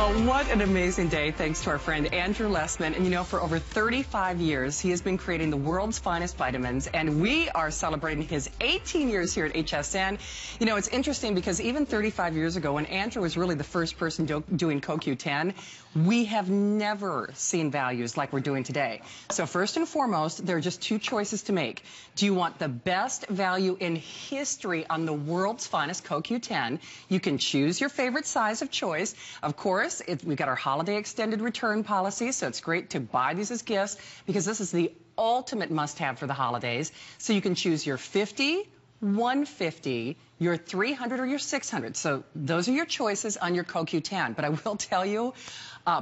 Well, what an amazing day, thanks to our friend Andrew Lessman. And you know, for over 35 years, he has been creating the world's finest vitamins, and we are celebrating his 18 years here at HSN. You know, it's interesting because even 35 years ago, when Andrew was really the first person doing CoQ10, we have never seen values like we're doing today. So first and foremost, there are just two choices to make. Do you want the best value in history on the world's finest CoQ10? You can choose your favorite size of choice. Of course, we've got our holiday extended return policy, so it's great to buy these as gifts because this is the ultimate must-have for the holidays. So you can choose your 50, 150, your 300, or your 600. So those are your choices on your CoQ10. But I will tell you,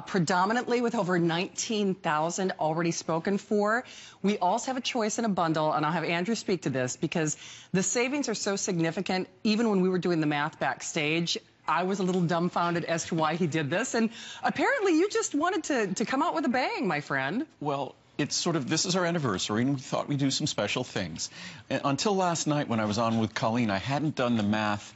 predominantly with over 19,000 already spoken for, we also have a choice in a bundle, and I'll have Andrew speak to this because the savings are so significant. Even when we were doing the math backstage, I was a little dumbfounded as to why he did this, and apparently you just wanted to come out with a bang, my friend. Well, it's sort of, this is our anniversary, and we thought we'd do some special things. And until last night when I was on with Colleen, I hadn't done the math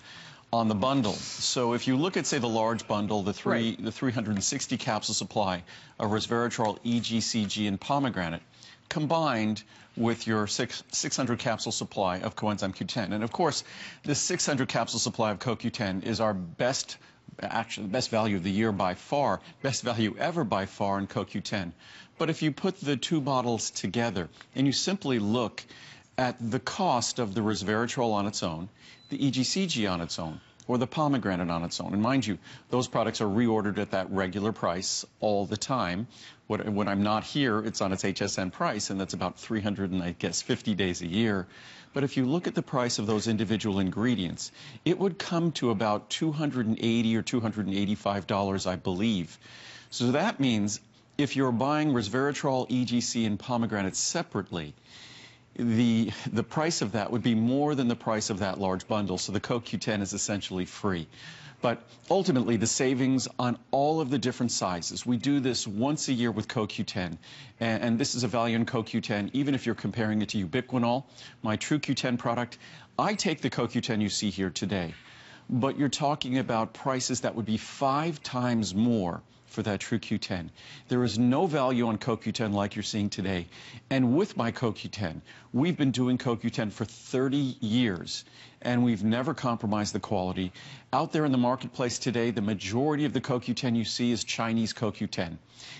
on the bundle. So if you look at, say, the large bundle, the 360 capsule supply of resveratrol, EGCG, and pomegranate, combined with your 600 capsule supply of CoEnzyme Q10. And of course, this 600 capsule supply of CoQ10 is our best, actually the best value of the year by far, best value ever by far in CoQ10. But if you put the two bottles together and you simply look at the cost of the resveratrol on its own, the EGCG on its own, or the pomegranate on its own. And mind you, those products are reordered at that regular price all the time. When I'm not here, it's on its HSN price, and that's about 350 days a year. But if you look at the price of those individual ingredients, it would come to about $280 or $285, I believe. So that means if you're buying resveratrol, EGC, and pomegranate separately, the price of that would be more than the price of that large bundle, so the CoQ10 is essentially free. But ultimately, the savings on all of the different sizes. We do this once a year with CoQ10, and this is a value in CoQ10, even if you're comparing it to ubiquinol, my True Q10 product. I take the CoQ10 you see here today, but you're talking about prices that would be 5 times more for that True Q10. There is no value on CoQ10 like you're seeing today. And with my CoQ10, we've been doing CoQ10 for 30 years, and we've never compromised the quality. Out there in the marketplace today, the majority of the CoQ10 you see is Chinese CoQ10.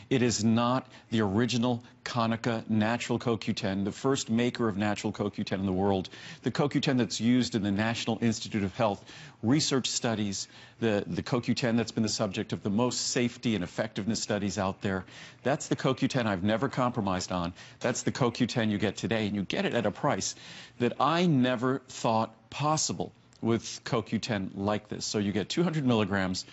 It is not the original Konica natural CoQ10, the first maker of natural CoQ10 in the world. The CoQ10 that's used in the National Institute of Health research studies, the CoQ10 that's been the subject of the most safety and effectiveness studies out there. That's the CoQ10 I've never compromised on. That's the CoQ10 you get today, and you get it at a price that I never thought possible with CoQ10 like this. So you get 200 milligrams,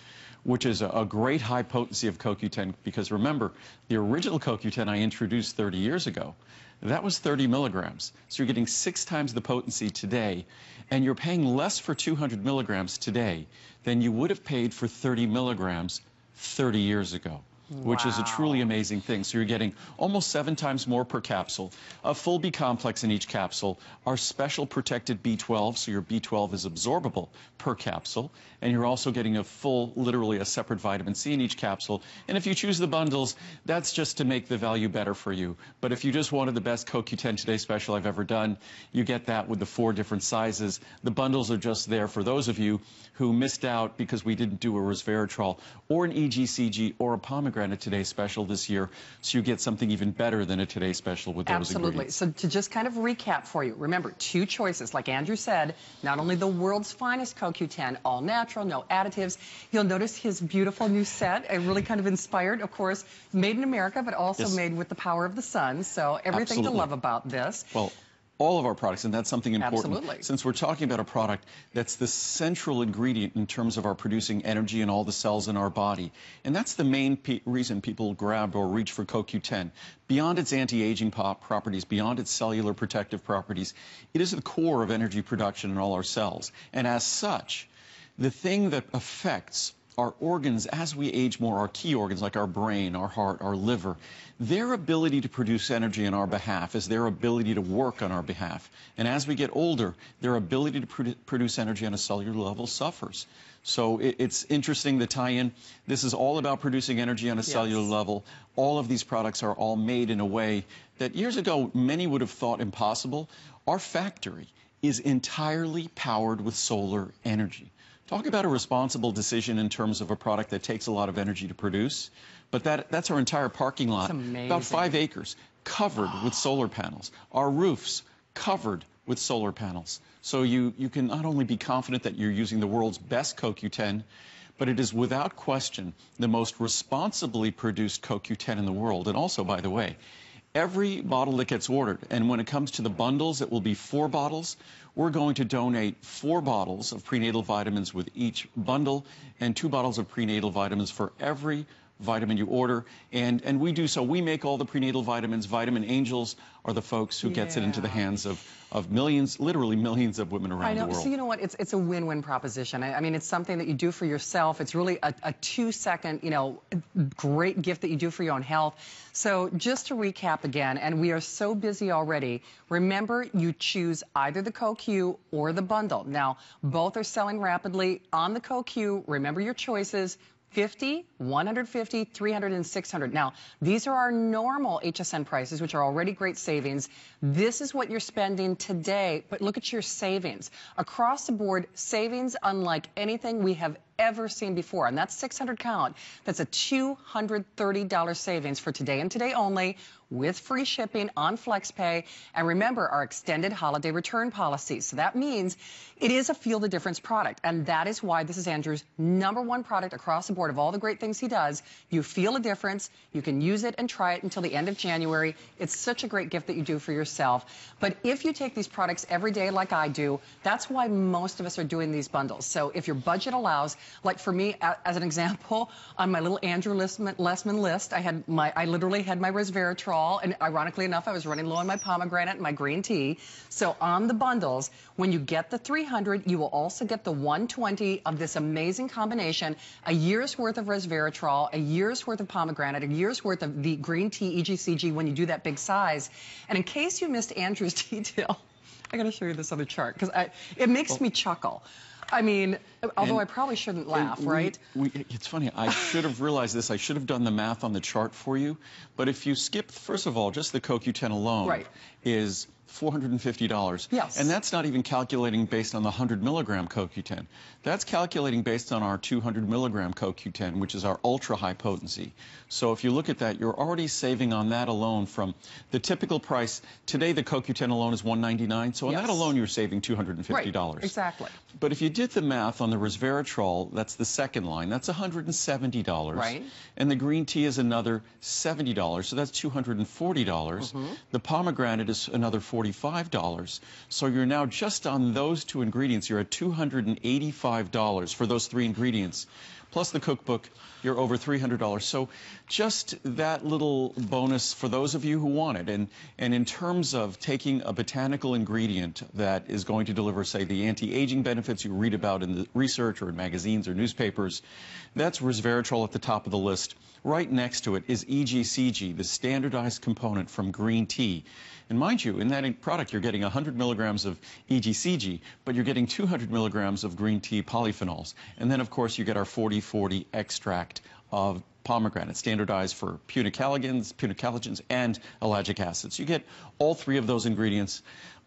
which is a great high potency of CoQ10, because remember, the original CoQ10 I introduced 30 years ago, that was 30 milligrams. So you're getting 6 times the potency today, and you're paying less for 200 milligrams today than you would have paid for 30 milligrams 30 years ago. Which is a truly amazing thing. So you're getting almost 7 times more per capsule, a full B complex in each capsule, our special protected B12, so your B12 is absorbable per capsule, and you're also getting a full, literally a separate vitamin C in each capsule. And if you choose the bundles, that's just to make the value better for you. But if you just wanted the best CoQ10 Today special I've ever done, you get that with the 4 different sizes. The bundles are just there for those of you who missed out because we didn't do a resveratrol or an EGCG or a pomegranate Today special this year, so you get something even better than a Today special with those ingredients. So to just kind of recap for you, remember, 2 choices. Like Andrew said, not only the world's finest CoQ10, all natural, no additives. You'll notice his beautiful new set, really kind of inspired, of course, made in America, but also made with the power of the sun. So everything to love about this. Well, all of our products, and that's something important. Since we're talking about a product that's the central ingredient in terms of our producing energy in all the cells in our body. And that's the main reason people grab or reach for CoQ10. Beyond its anti-aging properties, beyond its cellular protective properties, it is the core of energy production in all our cells. And as such, the thing that affects our organs, as we age more, our key organs like our brain, our heart, our liver, their ability to produce energy on our behalf is their ability to work on our behalf. And as we get older, their ability to produce energy on a cellular level suffers. So it's interesting, the tie-in. This is all about producing energy on a cellular level. All of these products are all made in a way that years ago many would have thought impossible. Our factory is entirely powered with solar energy. Talk about a responsible decision in terms of a product that takes a lot of energy to produce. But that's our entire parking lot, about 5 acres, covered with solar panels. Our roofs covered with solar panels. So you can not only be confident that you're using the world's best CoQ10, but it is without question the most responsibly produced CoQ10 in the world. And also, by the way, every bottle that gets ordered, and when it comes to the bundles, it will be 4 bottles. We're going to donate 4 bottles of prenatal vitamins with each bundle and 2 bottles of prenatal vitamins for every vitamin you order, and we do so. We make all the prenatal vitamins. Vitamin Angels are the folks who gets it into the hands of millions, literally millions of women around the world. So you know what? It's a win-win proposition. I mean, it's something that you do for yourself. It's really a 2-second, you know, great gift that you do for your own health. So just to recap again, and we are so busy already, remember you choose either the CoQ or the bundle. Now, both are selling rapidly. On the CoQ, remember your choices. 50, 150, 300, and 600. Now, these are our normal HSN prices, which are already great savings. This is what you're spending today, but look at your savings. Across the board, savings unlike anything we have ever seen before, and that's 600 count. That's a $230 savings for today and today only, with free shipping on FlexPay. And remember, our extended holiday return policy. So that means it is a feel the difference product. And that is why this is Andrew's #1 product across the board of all the great things he does. You feel a difference. You can use it and try it until the end of January. It's such a great gift that you do for yourself. But if you take these products every day like I do, that's why most of us are doing these bundles. So if your budget allows, like for me, as an example, on my little Andrew Lessman list, I literally had my resveratrol. And ironically enough, I was running low on my pomegranate and my green tea. So on the bundles, when you get the 300, you will also get the 120 of this amazing combination, a year's worth of resveratrol, a year's worth of pomegranate, a year's worth of the green tea EGCG when you do that big size. And in case you missed Andrew's detail, I got to show you this other chart because it makes me chuckle. I mean, although I probably shouldn't laugh, right? It's funny. I should have realized this. I should have done the math on the chart for you. But if you skip, first of all, just the CoQ10 alone is $450. Yes. And that's not even calculating based on the 100 milligram CoQ10. That's calculating based on our 200 milligram CoQ10, which is our ultra high potency. So if you look at that, you're already saving on that alone from the typical price. Today, the CoQ10 alone is $199. So on that alone, you're saving $250. Right, exactly. But if you did the math on the resveratrol, that's the second line, that's $170. Right. And the green tea is another $70, so that's $240. The pomegranate is another $45. So you're now just on those 2 ingredients, you're at $285 for those 3 ingredients. Plus the cookbook, you're over $300. So just that little bonus for those of you who want it. And in terms of taking a botanical ingredient that is going to deliver, say, the anti-aging benefits you read about in the research or in magazines or newspapers, that's resveratrol at the top of the list. Right next to it is EGCG, the standardized component from green tea. And mind you, in that product, you're getting 100 milligrams of EGCG, but you're getting 200 milligrams of green tea polyphenols. And then, of course, you get our 40/40 extract of pomegranate, standardized for punicalagins, and ellagic acids. You get all 3 of those ingredients.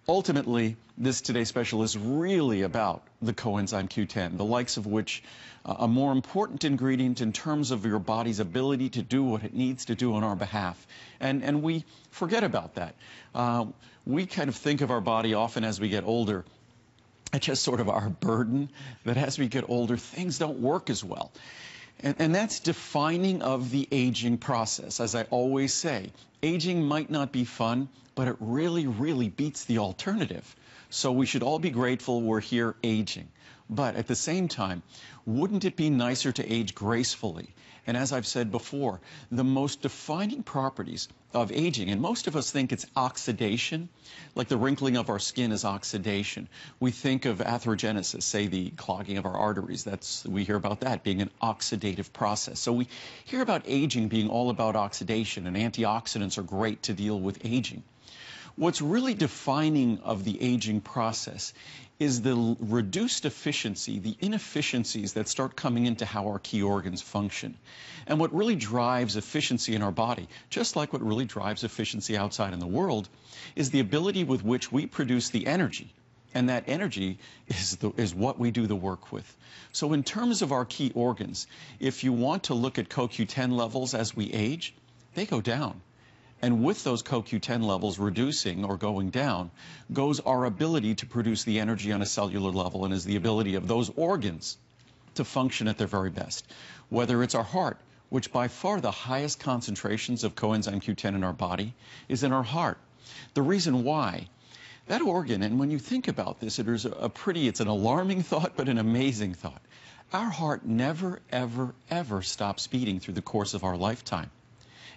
Ultimately, this Today Special is really about the CoEnzyme Q10, the likes of which a more important ingredient in terms of your body's ability to do what it needs to do on our behalf. And we forget about that. We kind of think of our body often as we get older, it's just sort of our burden, that as we get older, things don't work as well. And that's defining of the aging process. As I always say, aging might not be fun, but it really, really beats the alternative. So we should all be grateful we're here aging. But at the same time, wouldn't it be nicer to age gracefully? And as I've said before, the most defining properties of aging, and most of us think it's oxidation, like the wrinkling of our skin is oxidation. We think of atherogenesis, say the clogging of our arteries. We hear about that being an oxidative process. So we hear about aging being all about oxidation, and antioxidants are great to deal with aging. What's really defining of the aging process is the reduced efficiency, the inefficiencies that start coming into how our key organs function. And what really drives efficiency in our body, just like what really drives efficiency outside in the world, is the ability with which we produce the energy. And that energy is what we do the work with. So in terms of our key organs, if you want to look at CoQ10 levels as we age, they go down. And with those CoQ10 levels reducing or going down goes our ability to produce the energy on a cellular level, and is the ability of those organs to function at their very best. Whether it's our heart, which by far the highest concentrations of coenzyme Q10 in our body is in our heart. The reason why, that organ, and when you think about this, it's an alarming thought, but an amazing thought. Our heart never, ever, ever stops beating through the course of our lifetime.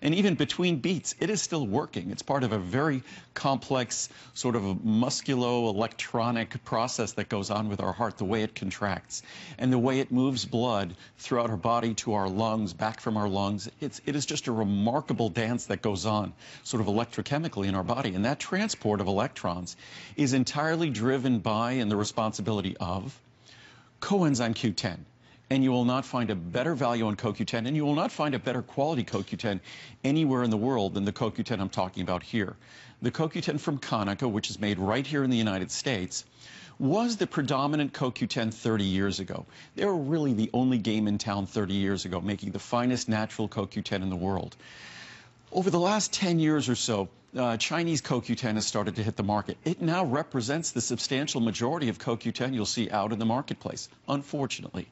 And even between beats, it is still working. It's part of a very complex sort of a musculo-electronic process that goes on with our heart, the way it contracts and the way it moves blood throughout our body to our lungs, back from our lungs. It is just a remarkable dance that goes on sort of electrochemically in our body. And that transport of electrons is entirely driven by and the responsibility of coenzyme Q10. And you will not find a better value on CoQ10, and you will not find a better quality CoQ10 anywhere in the world than the CoQ10 I'm talking about here. The CoQ10 from Conaca, which is made right here in the United States, was the predominant CoQ10 30 years ago. They were really the only game in town 30 years ago, making the finest natural CoQ10 in the world. Over the last 10 years or so, Chinese CoQ10 has started to hit the market. It now represents the substantial majority of CoQ10 you'll see out in the marketplace, unfortunately.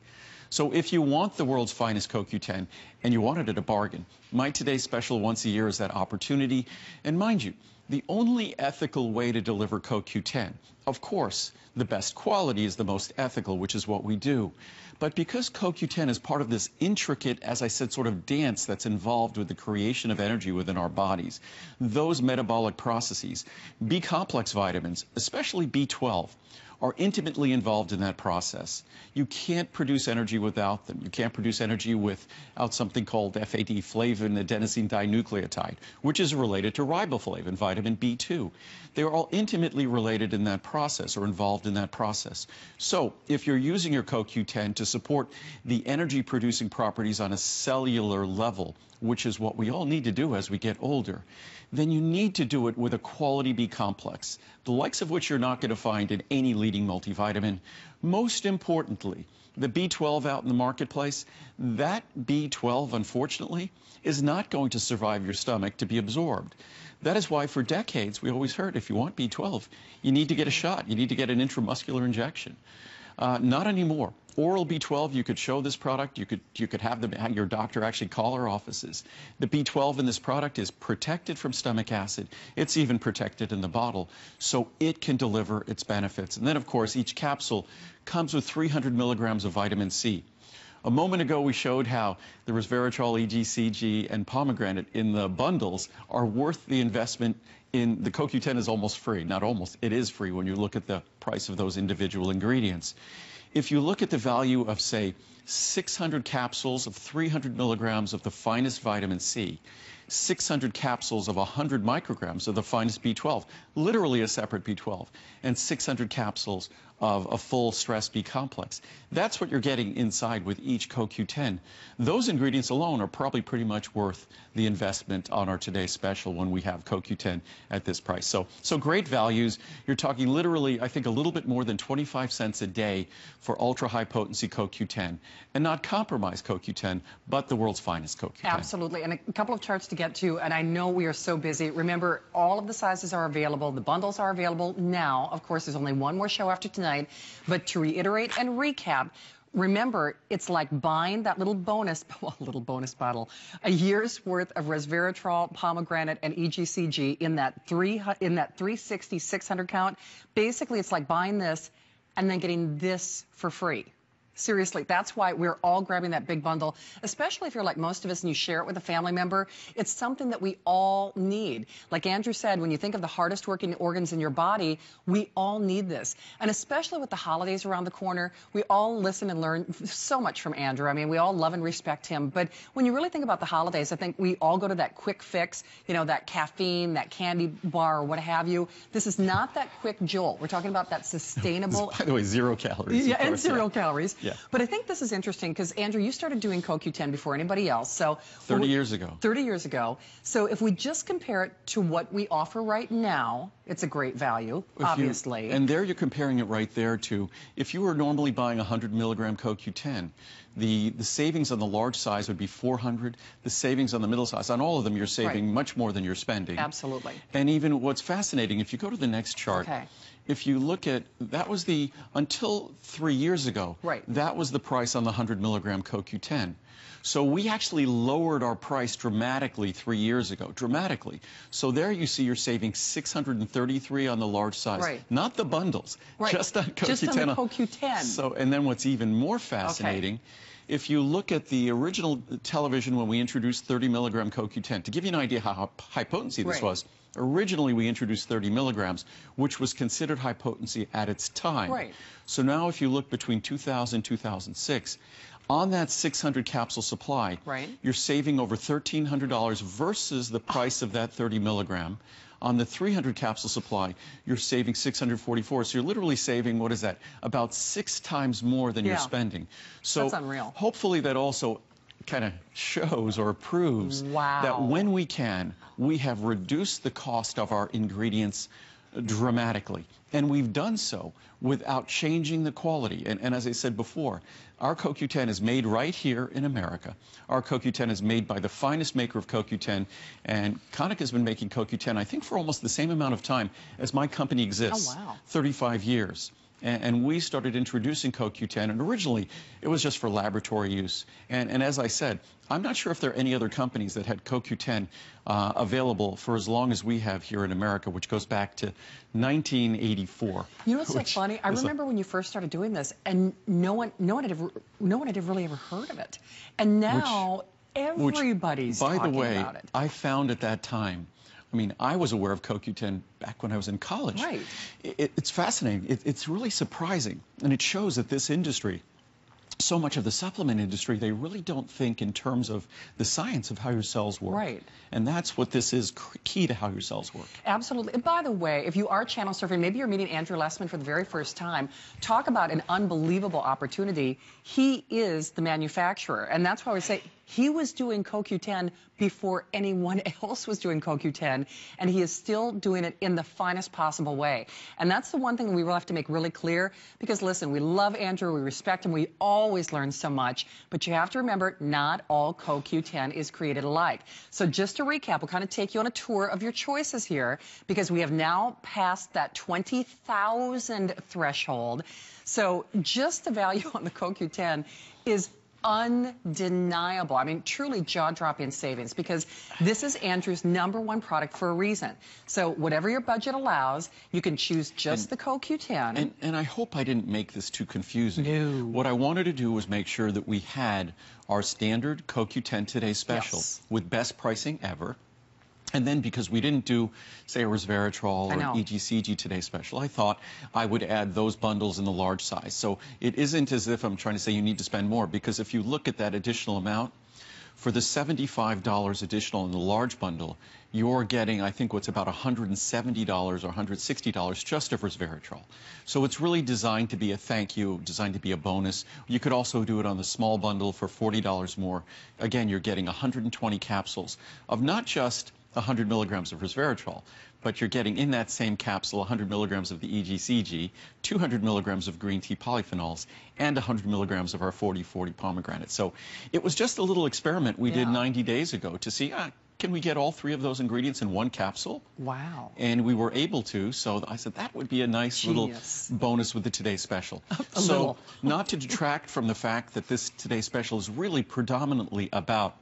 So if you want the world's finest CoQ10 and you want it at a bargain, my Today's Special once a year is that opportunity. And mind you, the only ethical way to deliver CoQ10, of course, the best quality is the most ethical, which is what we do. But because CoQ10 is part of this intricate, as I said, sort of dance that's involved with the creation of energy within our bodies, those metabolic processes, B-complex vitamins, especially B12, are intimately involved in that process. You can't produce energy without them. You can't produce energy without something called FAD, flavin adenosine dinucleotide, which is related to riboflavin, vitamin B2. They are all intimately related in that process or involved in that process. So if you're using your CoQ10 to support the energy-producing properties on a cellular level, which is what we all need to do as we get older, then you need to do it with a quality B complex, the likes of which you're not going to find in any leading multivitamin. Most importantly, the B12 out in the marketplace, that B12, unfortunately, is not going to survive your stomach to be absorbed. That is why for decades we always heard if you want B12, you need to get a shot. You need to get an intramuscular injection. Not anymore. Oral B12, you could show this product. You could have your doctor actually call our offices. The B12 in this product is protected from stomach acid. It's even protected in the bottle, so it can deliver its benefits. And then, of course, each capsule comes with 300 milligrams of vitamin C. A moment ago, we showed how the resveratrol, EGCG, and pomegranate in the bundles are worth the investment in. The CoQ10 is almost free. Not almost, it is free when you look at the price of those individual ingredients. If you look at the value of, say, 600 capsules of 300 milligrams of the finest vitamin C, 600 capsules of 100 micrograms of the finest B12, literally a separate B12, and 600 capsules of a full stress B complex. That's what you're getting inside with each CoQ10. Those ingredients alone are probably pretty much worth the investment on our Today's Special when we have CoQ10 at this price. So great values. You're talking literally, I think, a little bit more than 25 cents a day for ultra-high potency CoQ10, and not compromise CoQ10, but the world's finest CoQ10. Absolutely, and a couple of charts to get to, and I know we are so busy. Remember, all of the sizes are available. The bundles are available now. Of course, there's only one more show after tonight. But to reiterate and recap, remember, it's like buying that little bonus bottle, a year's worth of resveratrol, pomegranate, and EGCG in that 360, 600 count. Basically, it's like buying this and then getting this for free. Seriously, that's why we're all grabbing that big bundle, especially if you're like most of us and you share it with a family member. It's something that we all need. Like Andrew said, when you think of the hardest working organs in your body, we all need this. And especially with the holidays around the corner, we all listen and learn so much from Andrew. I mean, we all love and respect him. But when you really think about the holidays, I think we all go to that quick fix, you know, that caffeine, that candy bar, or what have you. This is not that quick jolt. We're talking about that sustainable. By the way, 0 calories. Yeah, and 0 calories. Yeah. But I think this is interesting because, Andrew, you started doing CoQ10 before anybody else. So 30 years ago. 30 years ago. So if we just compare it to what we offer right now, it's a great value, obviously. And there you're comparing it right there to, if you were normally buying 100 milligram CoQ10, the savings on the large size would be 400. The savings on the middle size, on all of them, you're saving much more than you're spending. Absolutely. And even what's fascinating, if you go to the next chart, if you look at, that was until 3 years ago, that was the price on the 100 milligram CoQ10. So we actually lowered our price dramatically 3 years ago, dramatically. So there you see you're saving $633 on the large size, not the bundles, just on CoQ10. Just on the CoQ10. So, and then what's even more fascinating, if you look at the original television when we introduced 30 milligram CoQ10, to give you an idea how high potency this was, originally we introduced 30 milligrams, which was considered high potency at its time. So now if you look between 2000 and 2006, on that 600 capsule supply, you're saving over $1,300 versus the price of that 30 milligram. On the 300 capsule supply, you're saving $644. So you're literally saving, what is that, about 6 times more than you're spending. So that's unreal. Hopefully that also kind of shows or proves that when we can, we have reduced the cost of our ingredients dramatically. And we've done so without changing the quality. And as I said before, our CoQ10 is made right here in America. Our CoQ10 is made by the finest maker of CoQ10. And Konica has been making CoQ10, I think, for almost the same amount of time as my company exists. 35 years. And we started introducing CoQ10, and originally it was just for laboratory use. And as I said, I'm not sure if there are any other companies that had CoQ10 available for as long as we have here in America, which goes back to 1984. You know what's so funny? I remember when you first started doing this, and no one had really ever heard of it. And now everybody's talking about it. By the way, I found at that time, I mean, I was aware of CoQ10 back when I was in college. It's fascinating. It's really surprising. And it shows that this industry, so much of the supplement industry, they really don't think in terms of the science of how your cells work. And that's what this is, key to how your cells work. Absolutely. And by the way, if you are channel surfing, maybe you're meeting Andrew Lessman for the very first time, talk about an unbelievable opportunity. He is the manufacturer. And that's why we say he was doing CoQ10 before anyone else was doing CoQ10, and he is still doing it in the finest possible way. And that's the one thing we will have to make really clear, because listen, we love Andrew, we respect him, we always learn so much, but you have to remember, not all CoQ10 is created alike. So just to recap, we'll kind of take you on a tour of your choices here, because we have now passed that 20,000 threshold. So just the value on the CoQ10 is undeniable. I mean, truly jaw-dropping savings, because this is Andrew's #1 product for a reason. So whatever your budget allows, you can choose just the CoQ10. And I hope I didn't make this too confusing. No. What I wanted to do was make sure that we had our standard CoQ10 Today special with best pricing ever. And then because we didn't do, say, a resveratrol or EGCG Today special, I thought I would add those bundles in the large size. So it isn't as if I'm trying to say you need to spend more, because if you look at that additional amount, for the $75 additional in the large bundle, you're getting, I think, what's about $170 or $160 just of resveratrol. So it's really designed to be a thank you, designed to be a bonus. You could also do it on the small bundle for $40 more. Again, you're getting 120 capsules of not just 100 milligrams of resveratrol, but you're getting in that same capsule 100 milligrams of the EGCG, 200 milligrams of green tea polyphenols, and 100 milligrams of our 40/40 pomegranate. So it was just a little experiment we did 90 days ago to see, can we get all 3 of those ingredients in one capsule? Wow. And we were able to, so I said that would be a nice little bonus with the Today Special. So not to detract from the fact that this Today Special is really predominantly about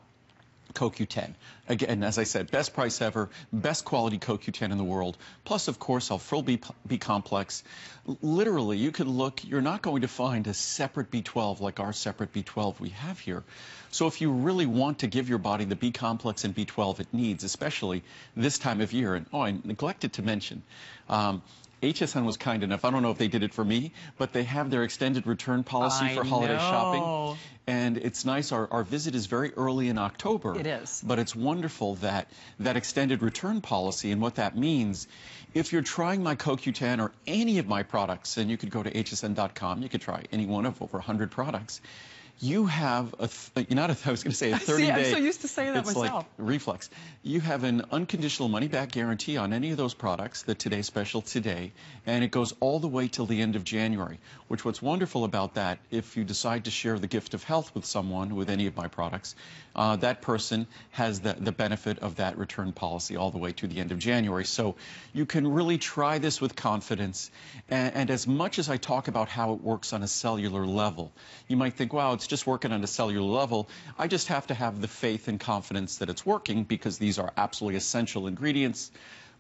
CoQ10. Again, as I said, best price ever, best quality CoQ10 in the world. Plus, of course, our full B complex. Literally, you can look, you're not going to find a separate B12 like our separate B12 we have here. So if you really want to give your body the B complex and B12 it needs, especially this time of year, and oh, I neglected to mention, HSN was kind enough, I don't know if they did it for me, but they have their extended return policy for holiday shopping. And it's nice, our visit is very early in October. It is. But it's wonderful that extended return policy, and what that means, if you're trying my CoQ10 or any of my products, and you could go to hsn.com, you could try any one of over 100 products, you have I was going to say a 30-day. I'm so used to saying that it's myself. Like reflex. You have an unconditional money-back guarantee on any of those products, the Today Special today, and it goes all the way till the end of January, what's wonderful about that, if you decide to share the gift of health with someone with any of my products, that person has the benefit of that return policy all the way to the end of January. So you can really try this with confidence, and as much as I talk about how it works on a cellular level, you might think, wow, it's just working on a cellular level. I just have to have the faith and confidence that it's working because these are absolutely essential ingredients.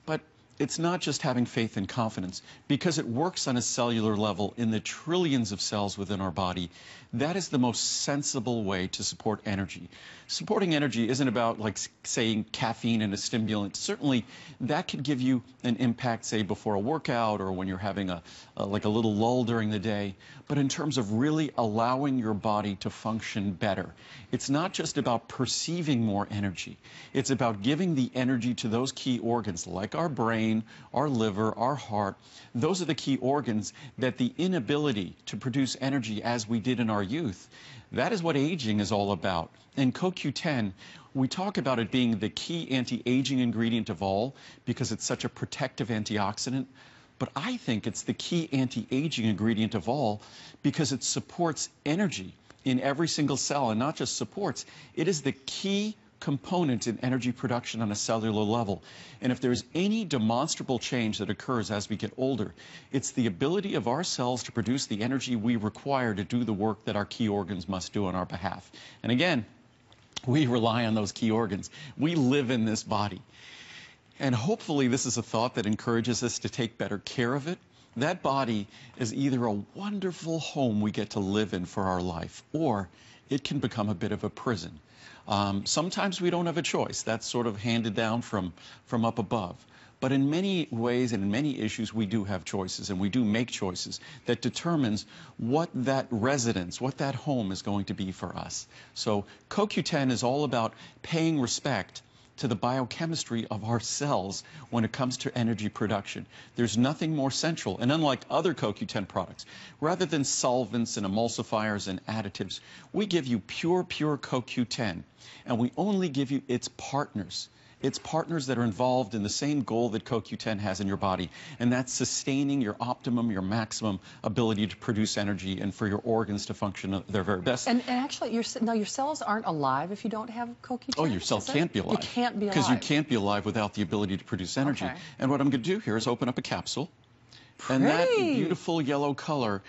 But it's not just having faith and confidence. Because it works on a cellular level in the trillions of cells within our body, that is the most sensible way to support energy. Supporting energy isn't about, like, saying caffeine and a stimulant. Certainly, that could give you an impact, say, before a workout or when you're having a little lull during the day. But in terms of really allowing your body to function better, it's not just about perceiving more energy. It's about giving the energy to those key organs, like our brain, our liver, our heart. Those are the key organs that the inability to produce energy as we did in our youth, that is what aging is all about. In CoQ10, we talk about it being the key anti-aging ingredient of all because it's such a protective antioxidant. But I think it's the key anti-aging ingredient of all because it supports energy in every single cell, and not just supports, it is the key component in energy production on a cellular level. And if there's any demonstrable change that occurs as we get older, it's the ability of our cells to produce the energy we require to do the work that our key organs must do on our behalf. And again, we rely on those key organs. We live in this body. And hopefully this is a thought that encourages us to take better care of it. That body is either a wonderful home we get to live in for our life, or it can become a bit of a prison. Sometimes we don't have a choice. That's sort of handed down from up above. But in many ways and in many issues, we do have choices, and we do make choices that determines what that residence, what that home is going to be for us. So CoQ10 is all about paying respect to the biochemistry of our cells when it comes to energy production. There's nothing more central, and unlike other CoQ10 products, rather than solvents and emulsifiers and additives, we give you pure CoQ10, and we only give you its partners. It's partners that are involved in the same goal that CoQ10 has in your body, and that's sustaining your optimum, your maximum ability to produce energy and for your organs to function at their very best. And actually, your cells aren't alive if you don't have CoQ10? Oh, your cells can't be alive. You can't be alive. Because you can't be alive without the ability to produce energy. Okay. And what I'm going to do here is open up a capsule. Pretty. And that beautiful yellow color,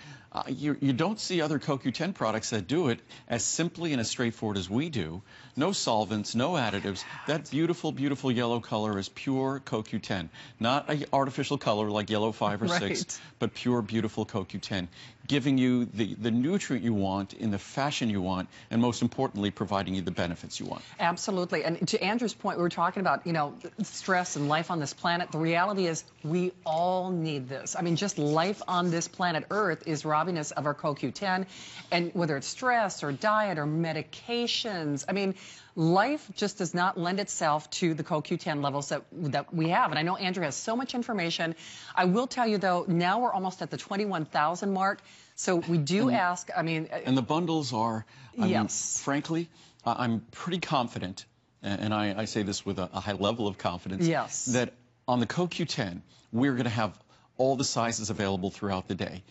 you don't see other CoQ10 products that do it as simply and as straightforward as we do. No solvents, no additives. That beautiful, beautiful yellow color is pure CoQ10. Not an artificial color like yellow 5 or 6, but pure, beautiful CoQ10, giving you the nutrient you want in the fashion you want, and most importantly, providing you the benefits you want. Absolutely. And to Andrew's point, we were talking about, stress and life on this planet. The reality is we all need this. I mean, just life on this planet Earth is robbing us of our CoQ10, and whether it's stress or diet or medications, I mean, life just does not lend itself to the CoQ10 levels that we have. And I know Andrew has so much information. I will tell you, though, now we're almost at the 21,000 mark. So we do ask, I mean... And the bundles are, I yes. mean, frankly, I'm pretty confident, and I say this with a high level of confidence, yes. that on the CoQ10, we're going to have all the sizes available throughout the day.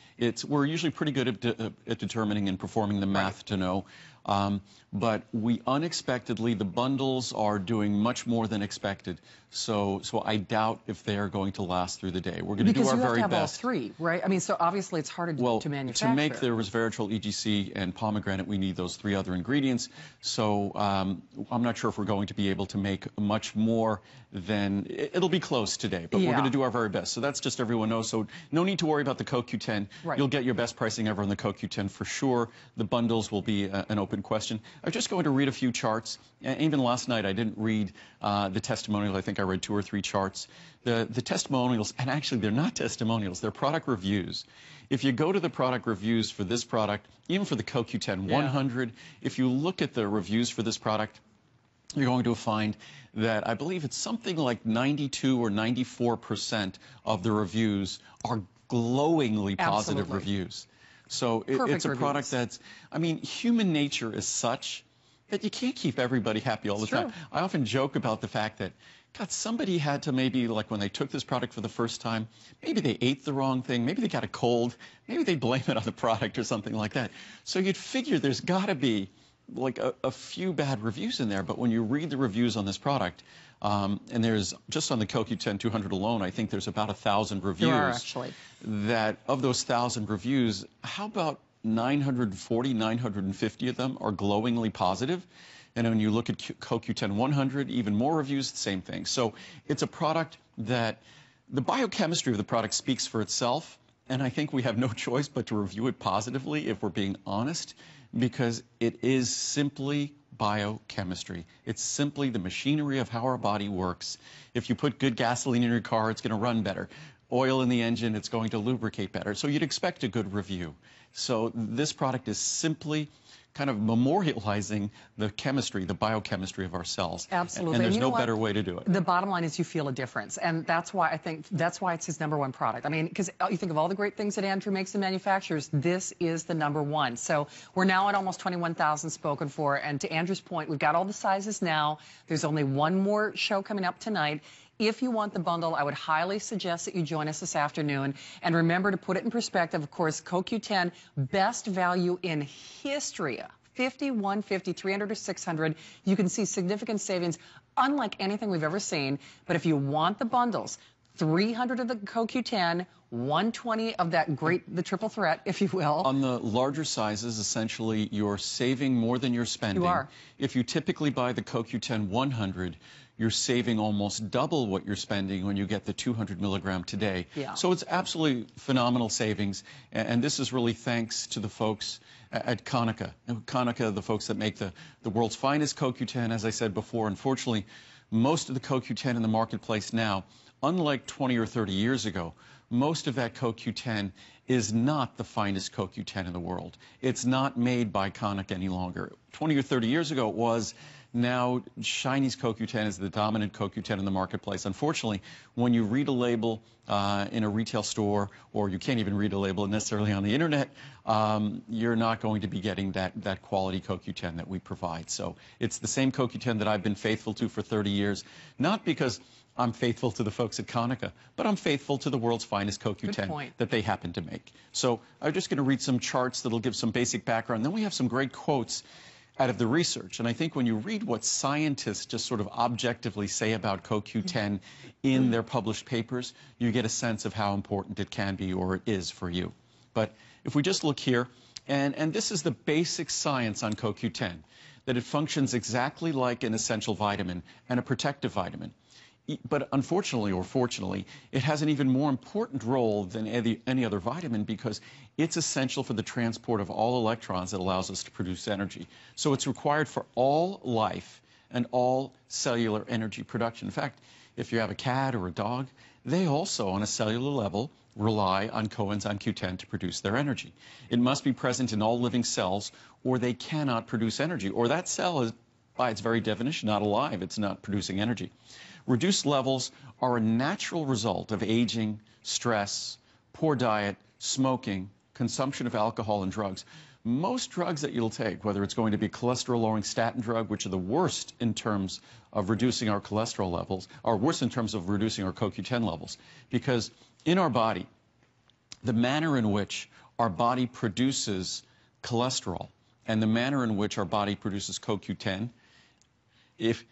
We're usually pretty good at determining and performing the math to know But we unexpectedly, the bundles are doing much more than expected. So I doubt if they are going to last through the day. We're going to do our very best. Because you have to have all three, right? I mean, so obviously it's harder to manufacture. To make the resveratrol, EGC, and pomegranate, we need those three other ingredients. So I'm not sure if we're going to be able to make much more than, it'll be close today, but we're going to do our very best. So that's just everyone knows. So no need to worry about the CoQ10. Right. You'll get your best pricing ever on the CoQ10 for sure. The bundles will be an open question. I'm just going to read a few charts. Even last night I didn't read the testimonial. I think I read 2 or 3 charts. The testimonials, and actually they're not testimonials, they're product reviews. If you go to the product reviews for this product, even for the CoQ10 100, if you look at the reviews for this product, you're going to find that I believe it's something like 92 or 94% of the reviews are glowingly positive reviews. So it's a product that's, I mean, human nature is such that you can't keep everybody happy all the time. I often joke about the fact that, God, somebody had to maybe, like when they took this product for the first time, maybe they ate the wrong thing, maybe they got a cold, maybe they blame it on the product or something like that. So you'd figure there's got to be like a few bad reviews in there, but when you read the reviews on this product, and there's, just on the CoQ10 200 alone, I think there's about 1,000 reviews. There are, actually. That of those 1,000 reviews, how about 940, 950 of them are glowingly positive? And when you look at CoQ10 100, even more reviews, the same thing. So it's a product that the biochemistry of the product speaks for itself, and I think we have no choice but to review it positively if we're being honest, because it is simply biochemistry. It's simply the machinery of how our body works. If you put good gasoline in your car, it's going to run better. Oil in the engine, it's going to lubricate better. So you'd expect a good review. So this product is simply kind of memorializing the chemistry, the biochemistry of our cells. Absolutely. And there's no better way to do it. The bottom line is you feel a difference. And that's why I think, that's why it's his #1 product. I mean, because you think of all the great things that Andrew makes and manufactures, this is the #1. So we're now at almost 21,000 spoken for. And to Andrew's point, we've got all the sizes now. There's only one more show coming up tonight. If you want the bundle, I would highly suggest that you join us this afternoon. And remember to put it in perspective, of course, CoQ10, best value in history. 50, 150, 300, or 600. You can see significant savings, unlike anything we've ever seen. But if you want the bundles, 300 of the CoQ10, 120 of that great, the triple threat, if you will. On the larger sizes, essentially, you're saving more than you're spending. You are. If you typically buy the CoQ10 100, you're saving almost double what you're spending when you get the 200 milligram today. Yeah. So it's absolutely phenomenal savings, and this is really thanks to the folks at Konica. Konica, the folks that make the world's finest CoQ10, as I said before. Unfortunately, most of the CoQ10 in the marketplace now, unlike 20 or 30 years ago, most of that CoQ10 is not the finest CoQ10 in the world. It's not made by Konica any longer. 20 or 30 years ago it was. Now, Chinese CoQ10 is the dominant CoQ10 in the marketplace. Unfortunately, when you read a label in a retail store, or you can't even read a label necessarily on the internet, you're not going to be getting that quality CoQ10 that we provide. So it's the same CoQ10 that I've been faithful to for 30 years, not because I'm faithful to the folks at Konica, but I'm faithful to the world's finest CoQ10 that they happen to make. So I'm just going to read some charts that'll give some basic background. Then we have some great quotes out of the research. And I think when you read what scientists just sort of objectively say about CoQ10 in their published papers, you get a sense of how important it can be, or it is, for you. But if we just look here, and this is the basic science on CoQ10, that it functions exactly like an essential vitamin and a protective vitamin. But unfortunately, or fortunately, it has an even more important role than any other vitamin, because it's essential for the transport of all electrons that allows us to produce energy. So it's required for all life and all cellular energy production. In fact, if you have a cat or a dog, they also, on a cellular level, rely on coenzyme Q10 to produce their energy. It must be present in all living cells, or they cannot produce energy, or that cell is, by its very definition, not alive. It's not producing energy. Reduced levels are a natural result of aging, stress, poor diet, smoking, consumption of alcohol and drugs. Most drugs that you'll take, whether it's going to be cholesterol-lowering statin drug, which are the worst in terms of reducing our cholesterol levels, are worse in terms of reducing our CoQ10 levels, because in our body, the manner in which our body produces cholesterol and the manner in which our body produces CoQ10 is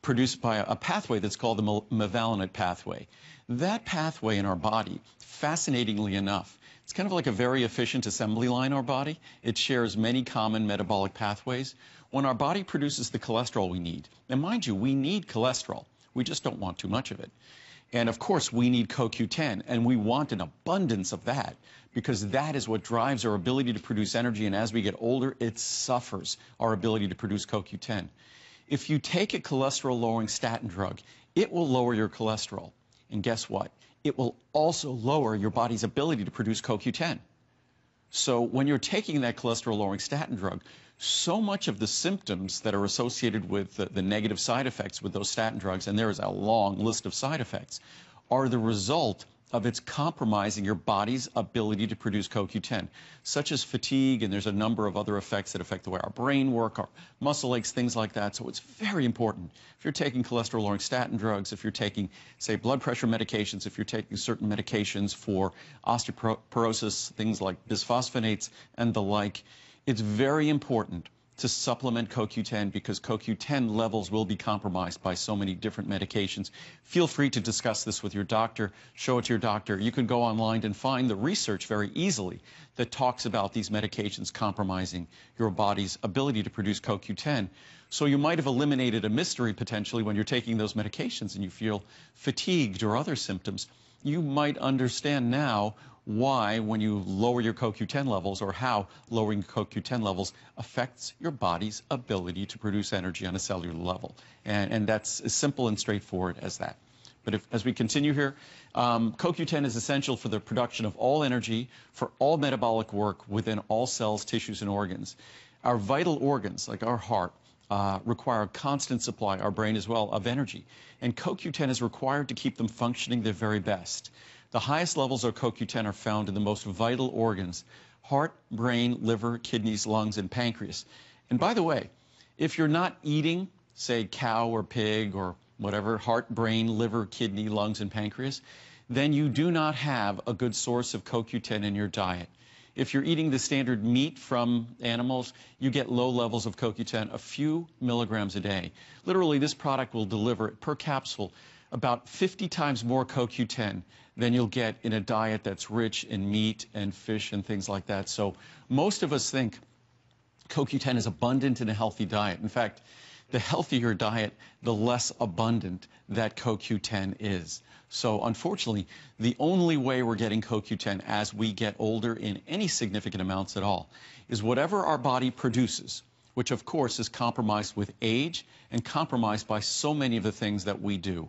produced by a pathway that's called the mevalonate pathway. That pathway in our body, fascinatingly enough, it's kind of like a very efficient assembly line, our body. It shares many common metabolic pathways. When our body produces the cholesterol we need, and mind you, we need cholesterol. We just don't want too much of it. And of course, we need CoQ10, and we want an abundance of that because that is what drives our ability to produce energy, and as we get older, it suffers our ability to produce CoQ10. If you take a cholesterol-lowering statin drug, it will lower your cholesterol. And guess what? It will also lower your body's ability to produce CoQ10. So when you're taking that cholesterol-lowering statin drug, so much of the symptoms that are associated with the negative side effects with those statin drugs, and there is a long list of side effects, are the result of its compromising your body's ability to produce CoQ10, such as fatigue, and there's a number of other effects that affect the way our brain work, our muscle aches, things like that. So it's very important. If you're taking cholesterol-lowering statin drugs, if you're taking, say, blood pressure medications, if you're taking certain medications for osteoporosis, things like bisphosphonates and the like, it's very important to supplement CoQ10 because CoQ10 levels will be compromised by so many different medications. Feel free to discuss this with your doctor, show it to your doctor. You can go online and find the research very easily that talks about these medications compromising your body's ability to produce CoQ10. So you might have eliminated a mystery potentially when you're taking those medications and you feel fatigued or other symptoms. You might understand now why, when you lower your CoQ10 levels, or how lowering CoQ10 levels affects your body's ability to produce energy on a cellular level. And that's as simple and straightforward as that. But as we continue here, CoQ10 is essential for the production of all energy, for all metabolic work within all cells, tissues, and organs. Our vital organs, like our heart, require a constant supply, our brain as well, of energy. And CoQ10 is required to keep them functioning their very best. The highest levels of CoQ10 are found in the most vital organs: heart, brain, liver, kidneys, lungs, and pancreas. And by the way, if you're not eating, say, cow or pig or whatever, heart, brain, liver, kidney, lungs, and pancreas, then you do not have a good source of CoQ10 in your diet. If you're eating the standard meat from animals, you get low levels of CoQ10, a few milligrams a day. Literally, this product will deliver, per capsule, about 50 times more CoQ10 than you'll get in a diet that's rich in meat and fish and things like that. So most of us think CoQ10 is abundant in a healthy diet. In fact, the healthier your diet, the less abundant that CoQ10 is. So unfortunately, the only way we're getting CoQ10 as we get older in any significant amounts at all is whatever our body produces, which of course is compromised with age and compromised by so many of the things that we do.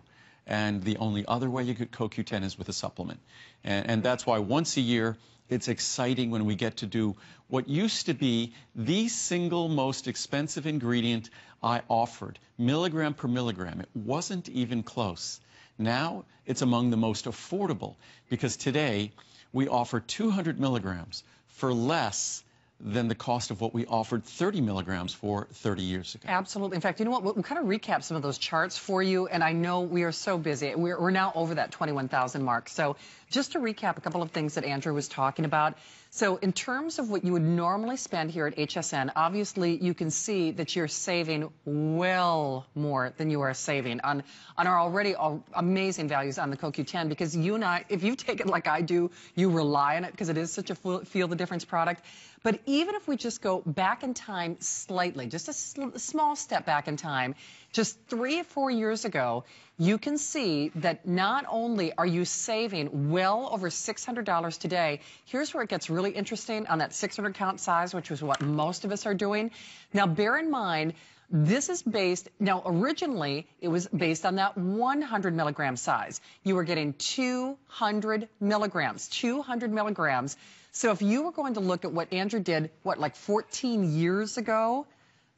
And the only other way you get CoQ10 is with a supplement. And that's why once a year, it's exciting when we get to do what used to be the single most expensive ingredient I offered, milligram per milligram. It wasn't even close. Now it's among the most affordable because today we offer 200 milligrams for less than the cost of what we offered 30 milligrams for 30 years ago. Absolutely. In fact, you know what? We'll kind of recap some of those charts for you, and I know we are so busy. We're now over that 21,000 mark. So just to recap a couple of things that Andrew was talking about. So in terms of what you would normally spend here at HSN, obviously you can see that you're saving well more than you are saving on our already amazing values on the CoQ10, because you and I, if you take it like I do, you rely on it because it is such a feel the difference product. But even if we just go back in time slightly, just a small step back in time, just 3 or 4 years ago, you can see that not only are you saving well over $600 today, here's where it gets really interesting on that 600 count size, which was what most of us are doing. Now, bear in mind, this is based, now originally it was based on that 100 milligram size. You were getting 200 milligrams, 200 milligrams. So if you were going to look at what Andrew did, like 14 years ago,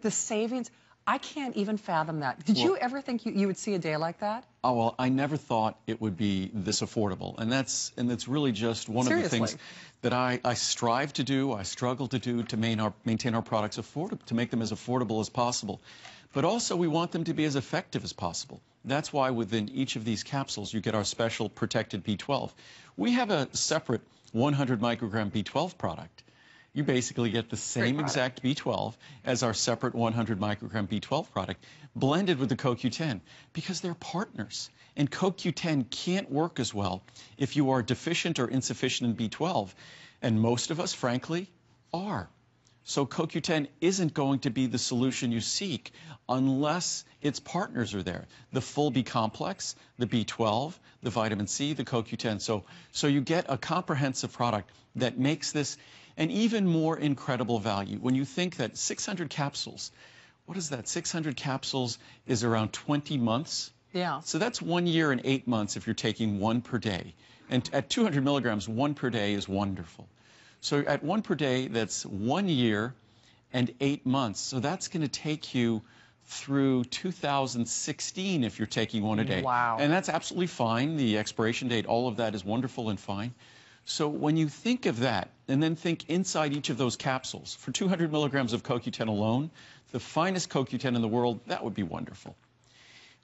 the savings, I can't even fathom that. Did you ever think you would see a day like that? Oh, well, I never thought it would be this affordable. And that's really just one of the things that I strive to do, I struggle to do to maintain our products affordable, to make them as affordable as possible. But also we want them to be as effective as possible. That's why within each of these capsules you get our special protected B12. We have a separate 100 microgram B12 product. you basically get the same exact B12 as our separate 100 microgram B12 product blended with the CoQ10 because they're partners. And CoQ10 can't work as well if you are deficient or insufficient in B12. And most of us, frankly, are. So CoQ10 isn't going to be the solution you seek unless its partners are there. The full B complex, the B12, the vitamin C, the CoQ10. So you get a comprehensive product that makes this an even more incredible value. When you think that 600 capsules, what is that? 600 capsules is around 20 months. Yeah. So that's 1 year and 8 months if you're taking one per day. And at 200 milligrams, one per day is wonderful. So at one per day, that's 1 year and 8 months. So that's going to take you through 2016 if you're taking one a day. Wow. And that's absolutely fine. The expiration date, all of that is wonderful and fine. So when you think of that, and then think inside each of those capsules, for 200 milligrams of CoQ10 alone, the finest CoQ10 in the world, that would be wonderful.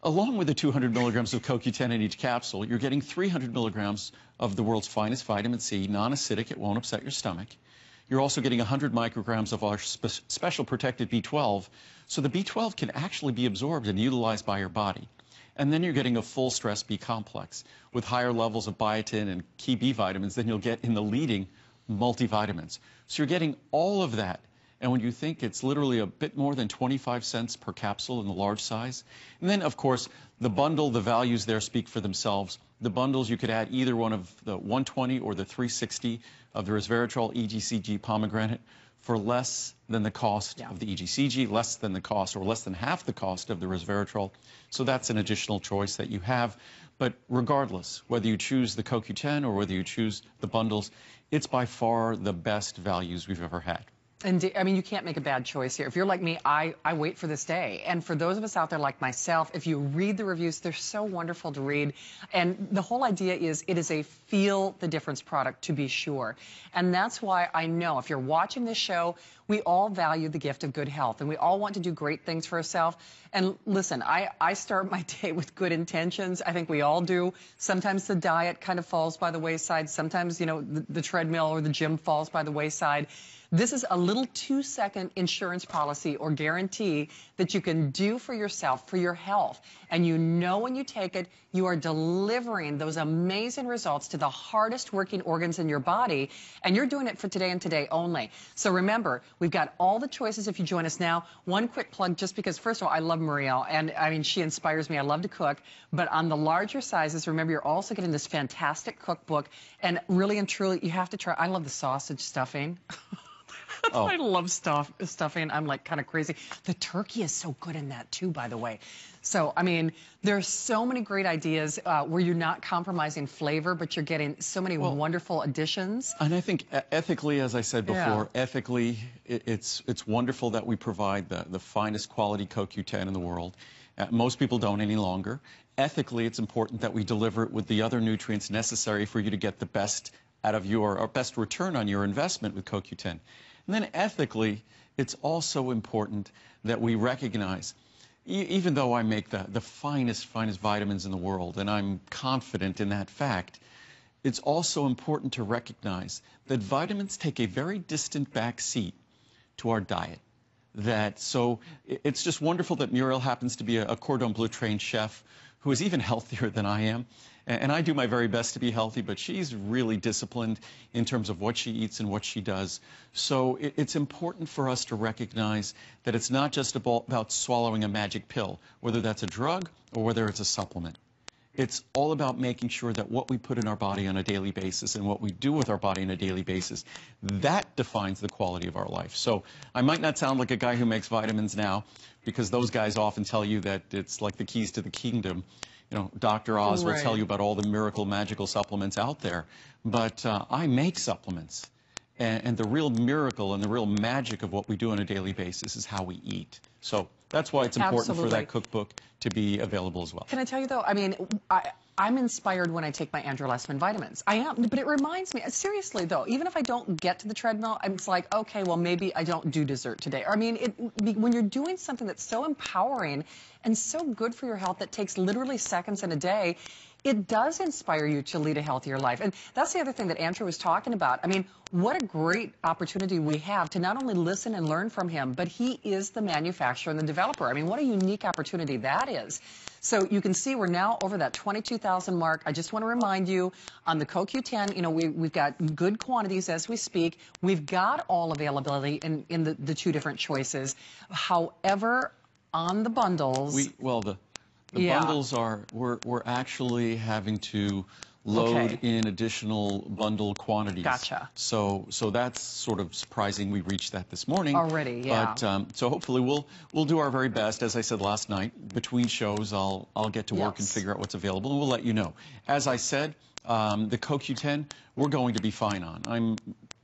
Along with the 200 milligrams of CoQ10 in each capsule, you're getting 300 milligrams of the world's finest vitamin C, non-acidic, it won't upset your stomach. You're also getting 100 micrograms of our special protected B12, so the B12 can actually be absorbed and utilized by your body. And then you're getting a full stress B complex with higher levels of biotin and key B vitamins than you'll get in the leading multivitamins. So you're getting all of that. And when you think it's literally a bit more than 25 cents per capsule in the large size. And then, of course, the bundle, the values there speak for themselves. The bundles, you could add either one of the 120 or the 360 of the resveratrol EGCG pomegranate for less than the cost of the EGCG, less than the cost or less than half the cost of the resveratrol. So that's an additional choice that you have. But regardless, whether you choose the CoQ10 or whether you choose the bundles, it's by far the best values we've ever had. And I mean, you can't make a bad choice here. If you're like me, I wait for this day. And for those of us out there like myself, if you read the reviews, they're so wonderful to read. And the whole idea is it is a feel the difference product, to be sure. And that's why I know if you're watching this show, we all value the gift of good health and we all want to do great things for ourselves. And listen, I start my day with good intentions. I think we all do. Sometimes the diet kind of falls by the wayside. Sometimes, you know, the treadmill or the gym falls by the wayside. This is a little 2-second insurance policy or guarantee that you can do for yourself, for your health. And you know when you take it, you are delivering those amazing results to the hardest working organs in your body. And you're doing it for today and today only. So remember, we've got all the choices if you join us now. One quick plug, just because, first of all, I love Muriel. And I mean, she inspires me. I love to cook. But on the larger sizes, remember, you're also getting this fantastic cookbook. And really and truly, you have to try. I love the sausage stuffing. Oh. I love stuffing. I'm like kind of crazy. The turkey is so good in that too, by the way. So, I mean, there's so many great ideas where you're not compromising flavor, but you're getting so many wonderful additions. And I think ethically, as I said before, ethically, it's wonderful that we provide the finest quality CoQ10 in the world. Most people don't any longer. Ethically, it's important that we deliver it with the other nutrients necessary for you to get the best out of or best return on your investment with CoQ10. And then ethically, it's also important that we recognize, even though I make the finest vitamins in the world, and I'm confident in that fact, it's also important to recognize that vitamins take a very distant back seat to our diet. So it's just wonderful that Muriel happens to be a cordon bleu trained chef who is even healthier than I am. And I do my very best to be healthy, but she's really disciplined in terms of what she eats and what she does. So it's important for us to recognize that it's not just about swallowing a magic pill, whether that's a drug or whether it's a supplement. It's all about making sure that what we put in our body on a daily basis and what we do with our body on a daily basis, that defines the quality of our life. So I might not sound like a guy who makes vitamins now, because those guys often tell you that it's like the keys to the kingdom. You know, Dr. Oz will tell you about all the miracle, magical supplements out there. But I make supplements. And the real miracle and the real magic of what we do on a daily basis is how we eat. So that's why it's important for that cookbook to be available as well. Can I tell you, though, I mean, I'm inspired when I take my Andrew Lessman vitamins. I am, but it reminds me, seriously, though, even if I don't get to the treadmill, it's like, okay, well, maybe I don't do dessert today. I mean, when you're doing something that's so empowering and so good for your health that takes literally seconds in a day, it does inspire you to lead a healthier life. And that's the other thing that Andrew was talking about. I mean, what a great opportunity we have to not only listen and learn from him, but he is the manufacturer and the developer. I mean, what a unique opportunity that is. So you can see we're now over that 22,000 mark. I just want to remind you on the CoQ10, you know, we've got good quantities as we speak. We've got all availability in the two different choices. However, on the bundles... The bundles are, we're actually having to load in additional bundle quantities. Gotcha. So that's sort of surprising. We reached that this morning. Already, yeah. But so hopefully we'll do our very best. As I said last night, between shows I'll get to work and figure out what's available, and we'll let you know. As I said, the CoQ10 we're going to be fine on. I'm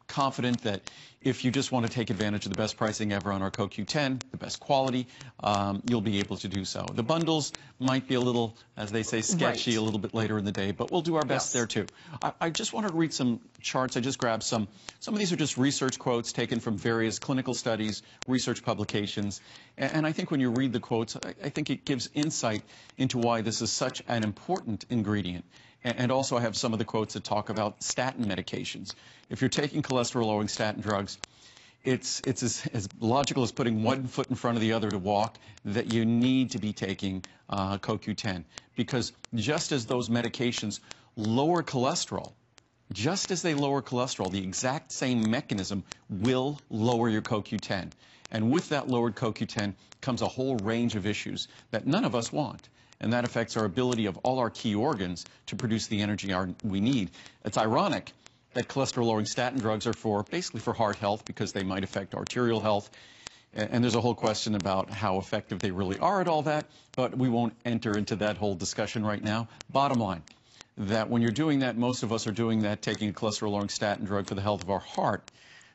confident that if you just want to take advantage of the best pricing ever on our CoQ10, the best quality, you'll be able to do so. The bundles might be a little, as they say, sketchy a little bit later in the day, but we'll do our best there too. I just wanted to read some charts. I just grabbed some. Some of these are just research quotes taken from various clinical studies, research publications, and I think when you read the quotes, I think it gives insight into why this is such an important ingredient. And also I have some of the quotes that talk about statin medications. If you're taking cholesterol-lowering statin drugs, it's as logical as putting one foot in front of the other to walk, that you need to be taking CoQ10. Because just as those medications lower cholesterol, just as they lower cholesterol, the exact same mechanism will lower your CoQ10. And with that lowered CoQ10 comes a whole range of issues that none of us want. And that affects our ability of all our key organs to produce the energy we need. It's ironic that cholesterol-lowering statin drugs are basically for heart health, because they might affect arterial health. And there's a whole question about how effective they really are at all that, but we won't enter into that whole discussion right now. Bottom line, that when you're doing that, most of us are doing that, taking a cholesterol-lowering statin drug for the health of our heart.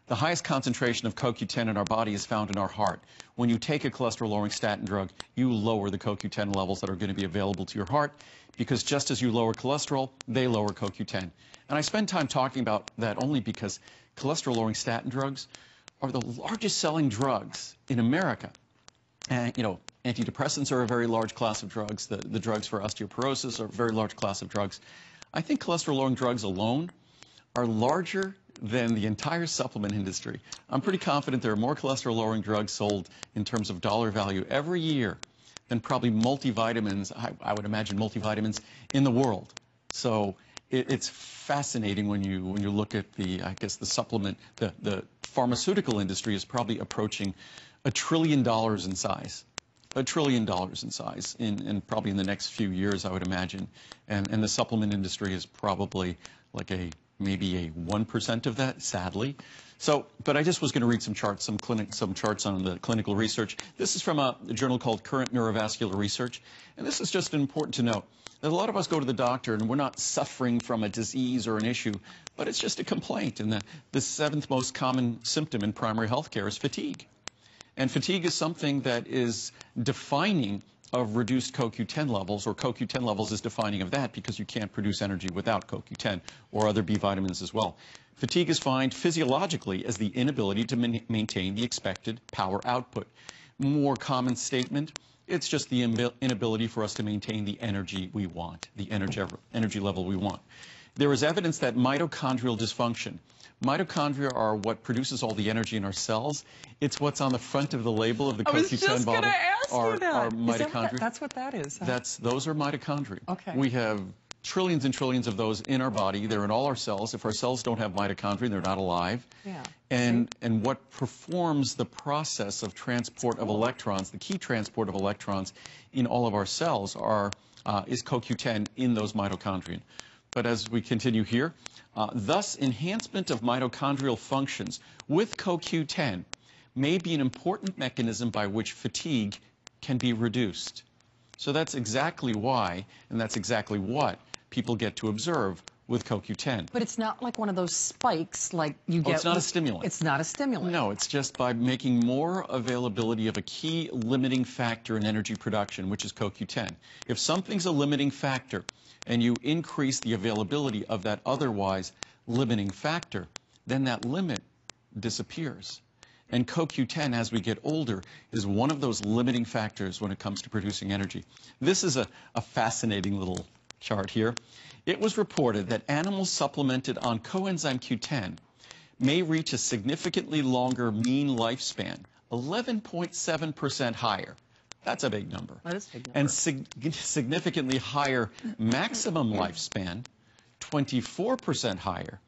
The highest concentration of CoQ10 in our body is found in our heart. When you take a cholesterol-lowering statin drug, you lower the CoQ10 levels that are going to be available to your heart, because just as you lower cholesterol, they lower CoQ10. And I spend time talking about that only because cholesterol-lowering statin drugs are the largest selling drugs in America. And, you know, antidepressants are a very large class of drugs. The drugs for osteoporosis are a very large class of drugs. I think cholesterol-lowering drugs alone are larger than the entire supplement industry. I'm pretty confident there are more cholesterol-lowering drugs sold in terms of dollar value every year than probably multivitamins, I would imagine multivitamins, in the world. So it's fascinating when you look at I guess the supplement, the pharmaceutical industry is probably approaching $1 trillion in size. $1 trillion in size, and probably in the next few years, I would imagine. And the supplement industry is probably like maybe a 1% of that, sadly. So, but I just was going to read some charts, some charts on the clinical research. This is from a journal called Current Neurovascular Research, and this is just important to note that a lot of us go to the doctor and we're not suffering from a disease or an issue, but it's just a complaint. And the seventh most common symptom in primary health care is fatigue. And fatigue is something that is defining of reduced CoQ10 levels, or CoQ10 levels is defining of that, because you can't produce energy without CoQ10 or other B vitamins as well. Fatigue is defined physiologically as the inability to maintain the expected power output. More common statement, it's just the inability for us to maintain the energy we want, the energy level we want. There is evidence that mitochondrial dysfunction. Mitochondria are what produces all the energy in our cells. It's what's on the front of the label of the CoQ10 bottle. Are mitochondria. That's what that is. Huh? Those are mitochondria. Okay. We have trillions and trillions of those in our body. They're in all our cells. If our cells don't have mitochondria, they're not alive. Yeah. And what performs the process of transport of electrons, the key transport of electrons in all of our cells is CoQ10 in those mitochondria. But as we continue here, thus enhancement of mitochondrial functions with CoQ10 may be an important mechanism by which fatigue can be reduced. So that's exactly why, and that's exactly what people get to observe with CoQ10. But it's not like one of those spikes like you get... it's not a stimulant. It's not a stimulant. No, it's just by making more availability of a key limiting factor in energy production, which is CoQ10. If something's a limiting factor and you increase the availability of that otherwise limiting factor, then that limit disappears. And CoQ10, as we get older, is one of those limiting factors when it comes to producing energy. This is a fascinating little chart here, it was reported that animals supplemented on coenzyme Q10 may reach a significantly longer mean lifespan, 11.7% higher. That's a big number. That is a big number. And significantly higher maximum lifespan, 24% higher,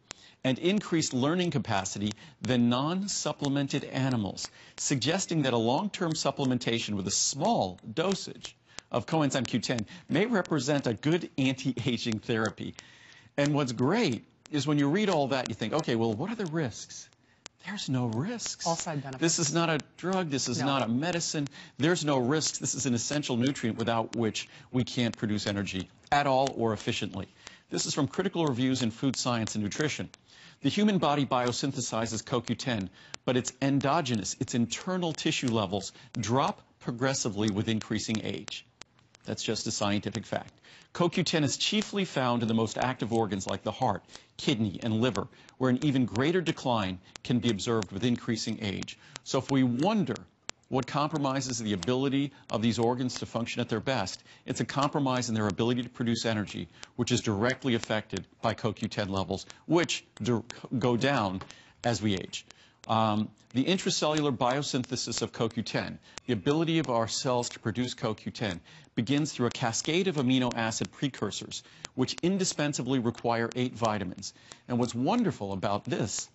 and increased learning capacity than non-supplemented animals, suggesting that a long-term supplementation with a small dosage of coenzyme Q10 may represent a good anti-aging therapy. And what's great is when you read all that, you think, okay, well, what are the risks? There's no risks. All side benefits. This is not a drug. This is not a medicine. There's no risks. This is an essential nutrient without which we can't produce energy at all or efficiently. This is from Critical Reviews in Food Science and Nutrition. The human body biosynthesizes CoQ10, but its endogenous, its internal tissue levels drop progressively with increasing age. That's just a scientific fact. CoQ10 is chiefly found in the most active organs like the heart, kidney, and liver, where an even greater decline can be observed with increasing age. So if we wonder what compromises the ability of these organs to function at their best, it's a compromise in their ability to produce energy, which is directly affected by CoQ10 levels, which go down as we age. The intracellular biosynthesis of CoQ10, the ability of our cells to produce CoQ10, begins through a cascade of amino acid precursors, which indispensably require 8 vitamins. And what's wonderful about this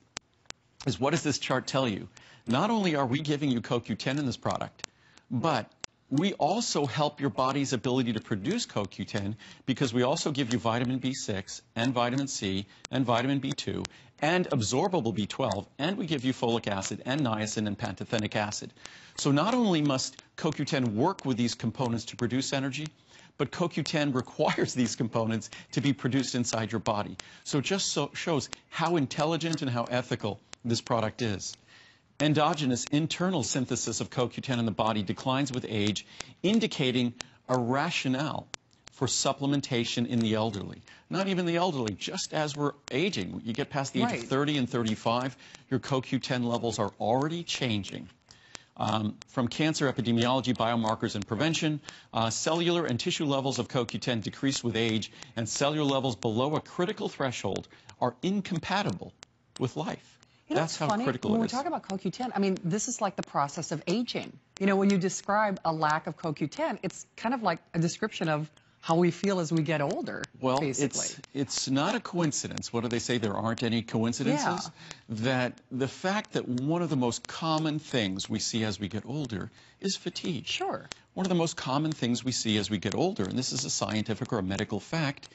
is, what does this chart tell you? Not only are we giving you CoQ10 in this product, but we also help your body's ability to produce CoQ10, because we also give you vitamin B6 and vitamin C and vitamin B2 and absorbable B12, and we give you folic acid and niacin and pantothenic acid. So not only must CoQ10 work with these components to produce energy, but CoQ10 requires these components to be produced inside your body. So it just shows how intelligent and how ethical this product is. Endogenous internal synthesis of CoQ10 in the body declines with age, indicating a rationale for supplementation in the elderly. Not even the elderly, just as we're aging. You get past the age of 30 and 35, your CoQ10 levels are already changing. From cancer epidemiology, biomarkers, and prevention, cellular and tissue levels of CoQ10 decrease with age, and cellular levels below a critical threshold are incompatible with life. You know, That's how funny, critical it is. when we talk about CoQ10, I mean, this is like the process of aging. You know, when you describe a lack of CoQ10, it's kind of like a description of how we feel as we get older, well, basically. it's not a coincidence. What do they say? There aren't any coincidences. That the fact that one of the most common things we see as we get older is fatigue. Sure. One of the most common things we see as we get older, and this is a scientific or a medical fact,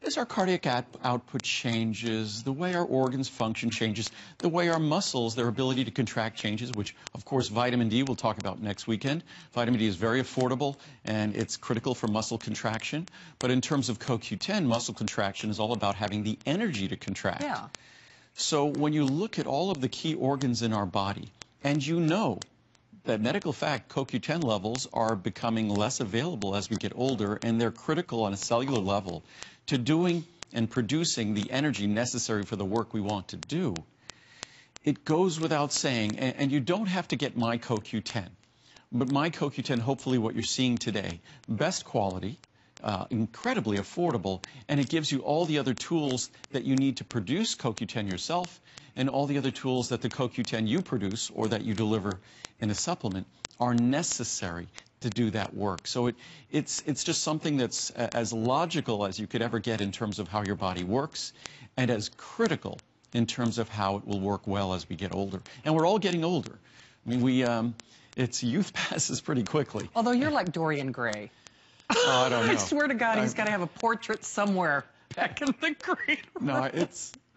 is our cardiac output changes, the way our organs function changes, the way our muscles, their ability to contract changes, which, of course, vitamin D we'll talk about next weekend. Vitamin D is very affordable, and it's critical for muscle contraction. But in terms of CoQ10, muscle contraction is all about having the energy to contract. Yeah. So when you look at all of the key organs in our body, and you know that medical fact, CoQ10 levels are becoming less available as we get older, and they're critical on a cellular level to doing and producing the energy necessary for the work we want to do. It goes without saying, and you don't have to get my CoQ10, but my CoQ10, hopefully what you're seeing today, best quality, incredibly affordable, and it gives you all the other tools that you need to produce CoQ10 yourself, and all the other tools that the CoQ10 you produce or that you deliver in a supplement are necessary to do that work. So it's just something that's as logical as you could ever get in terms of how your body works, and as critical in terms of how it will work well as we get older. And we're all getting older. I mean, youth passes pretty quickly. Although you're like Dorian Gray. Oh, I don't know. I swear to God, he's got to have a portrait somewhere back in the green room. No,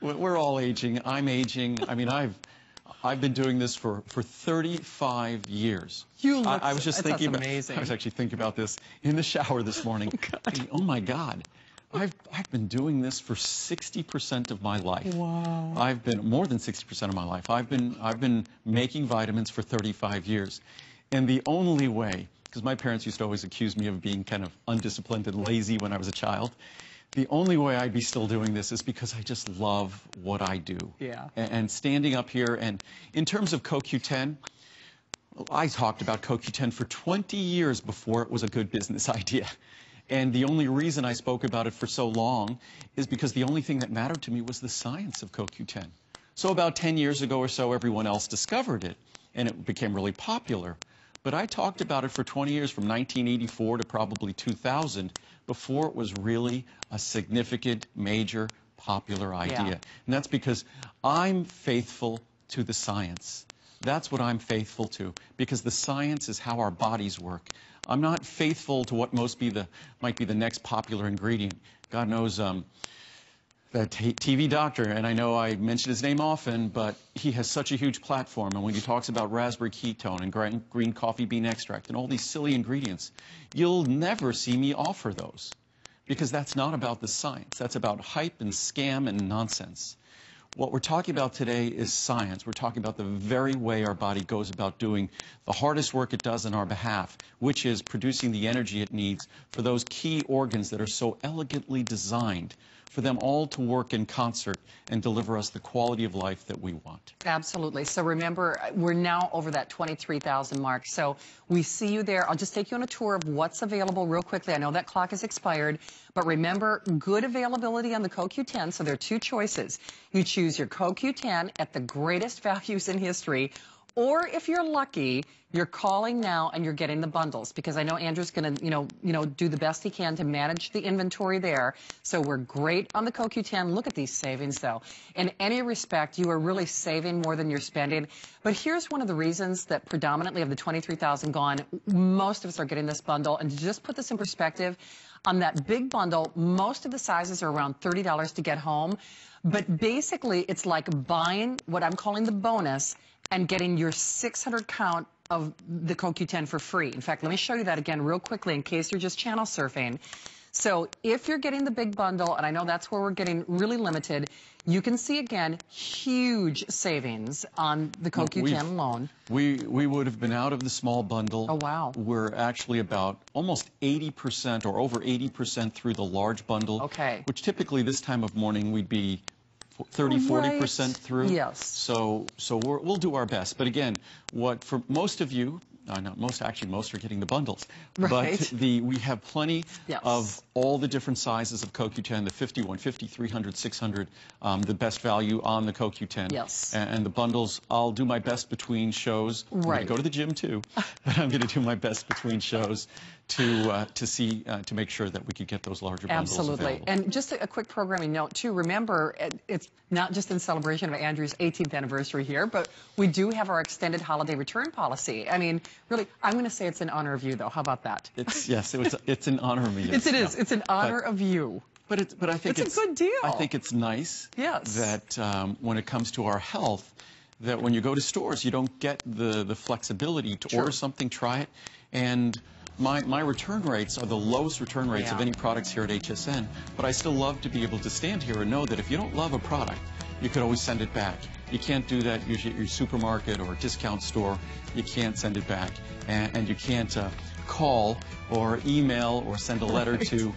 we're all aging. I'm aging. I mean, I've been doing this for 35 years. You look, I was just thinking about, amazing. I was actually thinking about this in the shower this morning. Oh my God. I've been doing this for 60% of my life. Wow. I've been more than 60% of my life. I've been making vitamins for 35 years. And the only way, because my parents used to always accuse me of being kind of undisciplined and lazy when I was a child, the only way I'd be still doing this is because I just love what I do. Yeah. And standing up here, and in terms of CoQ10, I talked about CoQ10 for 20 years before it was a good business idea. And the only reason I spoke about it for so long is because the only thing that mattered to me was the science of CoQ10. So about 10 years ago or so, everyone else discovered it, and it became really popular. But I talked about it for 20 years, from 1984 to probably 2000, before it was really a significant, major, popular idea. Yeah. And that's because I'm faithful to the science. That's what I'm faithful to, because the science is how our bodies work. I'm not faithful to what might be the next popular ingredient. God knows that TV doctor, and I know I mention his name often, but he has such a huge platform, and when he talks about raspberry ketone and green coffee bean extract and all these silly ingredients, you'll never see me offer those, because that's not about the science. That's about hype and scam and nonsense. What we're talking about today is science. We're talking about the very way our body goes about doing the hardest work it does on our behalf, which is producing the energy it needs for those key organs that are so elegantly designed for them all to work in concert and deliver us the quality of life that we want. Absolutely. So remember, we're now over that 23,000 mark. So we see you there. I'll just take you on a tour of what's available real quickly. I know that clock is expired, but remember, good availability on the CoQ10. So there are two choices. You choose your CoQ10 at the greatest values in history, or if you're lucky, you're calling now and you're getting the bundles, because I know Andrew's going to, do the best he can to manage the inventory there. So we're great on the CoQ10. Look at these savings, though. In any respect, you are really saving more than you're spending. But here's one of the reasons that predominantly of the 23,000 gone, most of us are getting this bundle. And to just put this in perspective, on that big bundle, most of the sizes are around $30 to get home. But basically, it's like buying what I'm calling the bonus and getting your 600 count of the CoQ10 for free. In fact, let me show you that again real quickly in case you're just channel surfing. So if you're getting the big bundle, and I know that's where we're getting really limited, you can see again huge savings on the CoQ10 alone. We would have been out of the small bundle. Oh, wow. We're actually about almost 80% or over 80% through the large bundle. Okay. Which typically this time of morning we'd be 40% through. Yes. So we'll do our best. But again, what for most of you, most are getting the bundles. Right. But we have plenty of all the different sizes of CoQ10, the 50, 150, 300, 600, the best value on the CoQ10. Yes. And the bundles, I'll do my best between shows. Right. I'm going to go to the gym too, but I'm going to do my best between shows to make sure that we could get those larger bundles available. And just a quick programming note too. Remember, it's not just in celebration of Andrew's 18th anniversary here, but we do have our extended holiday return policy. I mean, really, I'm going to say it's in honor of you, though. How about that? It's an honor of me. Yes. It is. It's an honor of you. But I think it's a good deal. I think it's nice that when it comes to our health, that when you go to stores, you don't get the flexibility to order something, try it, and my return rates are the lowest return rates of any products here at HSN, but I still love to be able to stand here and know that if you don't love a product, you could always send it back. You can't do that usually at your supermarket or discount store. You can't send it back, and you can't call or email or send a letter to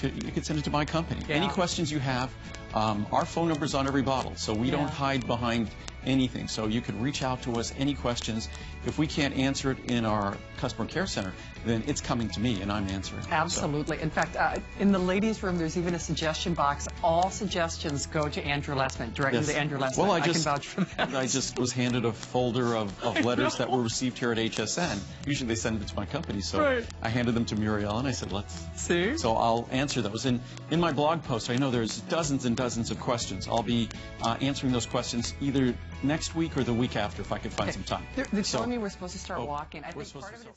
you can send it to my company. Any questions you have, our phone number's on every bottle, so we don't hide behind anything. So you can reach out to us, any questions. If we can't answer it in our customer care center, then it's coming to me and I'm answering. Absolutely. So. In fact, in the ladies' room, there's even a suggestion box. All suggestions go to Andrew Lessman, directly to Andrew Lessman. Well, I can vouch for that. I just was handed a folder of letters that were received here at HSN. Usually they send it to my company, so I handed them to Muriel and I said, let's see. So I'll answer those. And in my blog post, I know there's dozens and dozens of questions. I'll be answering those questions either next week or the week after if I could find some time. They're telling me we're supposed to start walking. I think part of it is